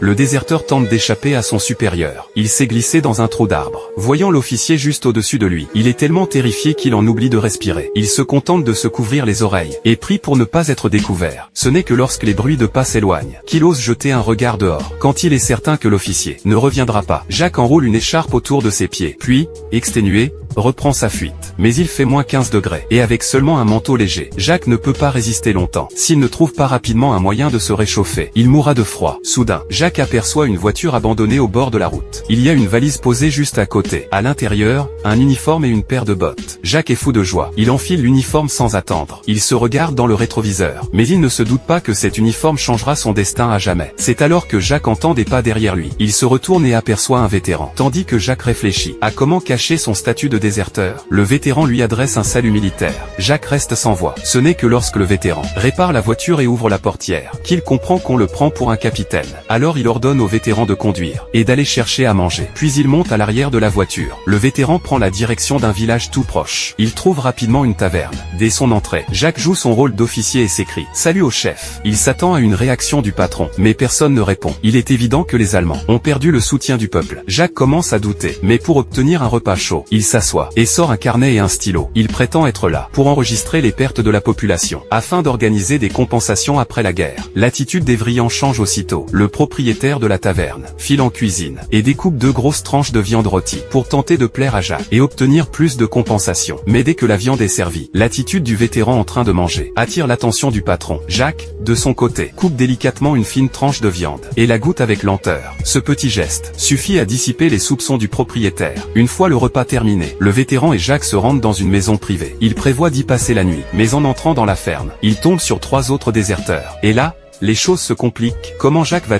Le déserteur tente d'échapper à son supérieur. Il s'est glissé dans un trou d'arbre. Voyant l'officier juste au-dessus de lui, il est tellement terrifié qu'il en oublie de respirer. Il se contente de se couvrir les oreilles, et prie pour ne pas être découvert. Ce n'est que lorsque les bruits de pas s'éloignent, qu'il ose jeter un regard dehors. Quand il est certain que l'officier ne reviendra pas, Jacques enroule une écharpe autour de ses pieds, puis, exténué, reprend sa fuite. Mais il fait moins 15 degrés, et avec seulement un manteau léger, Jacques ne peut pas résister longtemps. S'il ne trouve pas rapidement un moyen de se réchauffer, il mourra de froid. Soudain, Jacques aperçoit une voiture abandonnée au bord de la route. Il y a une valise posée juste à côté. À l'intérieur, un uniforme et une paire de bottes. Jacques est fou de joie. Il enfile l'uniforme sans attendre. Il se regarde dans le rétroviseur. Mais il ne se doute pas que cet uniforme changera son destin à jamais. C'est alors que Jacques entend des pas derrière lui. Il se retourne et aperçoit un vétéran. Tandis que Jacques réfléchit à comment cacher son statut de déserteur, le vétéran lui adresse un salut militaire. Jacques reste sans voix. Ce n'est que lorsque le vétéran répare la voiture et ouvre la portière, qu'il comprend qu'on le prend pour un capitaine. Alors il ordonne au vétéran de conduire, et d'aller chercher à manger. Puis il monte à l'arrière de la voiture. Le vétéran prend la direction d'un village tout proche. Il trouve rapidement une taverne. Dès son entrée, Jacques joue son rôle d'officier et s'écrie « Salut au chef ». Il s'attend à une réaction du patron, mais personne ne répond. Il est évident que les Allemands ont perdu le soutien du peuple. Jacques commence à douter, mais pour obtenir un repas chaud, il s'assoit, et sort un carnet et un stylo. Il prétend être là, pour enregistrer les pertes de la population, afin d'organiser des compensations après la guerre. L'attitude d'Évrillon change aussitôt. Le propriétaire de la taverne file en cuisine, et découpe 2 grosses tranches de viande rôtie, pour tenter de plaire à Jacques, et obtenir plus de compensation. Mais dès que la viande est servie, l'attitude du vétéran en train de manger attire l'attention du patron. Jacques, de son côté, coupe délicatement une fine tranche de viande, et la goûte avec lenteur. Ce petit geste suffit à dissiper les soupçons du propriétaire. Une fois le repas terminé, le vétéran et Jacques se rendent dans une maison privée. Il prévoit d'y passer la nuit, mais en entrant dans la ferme, il tombe sur 3 autres déserteurs. Et là, les choses se compliquent. Comment Jacques va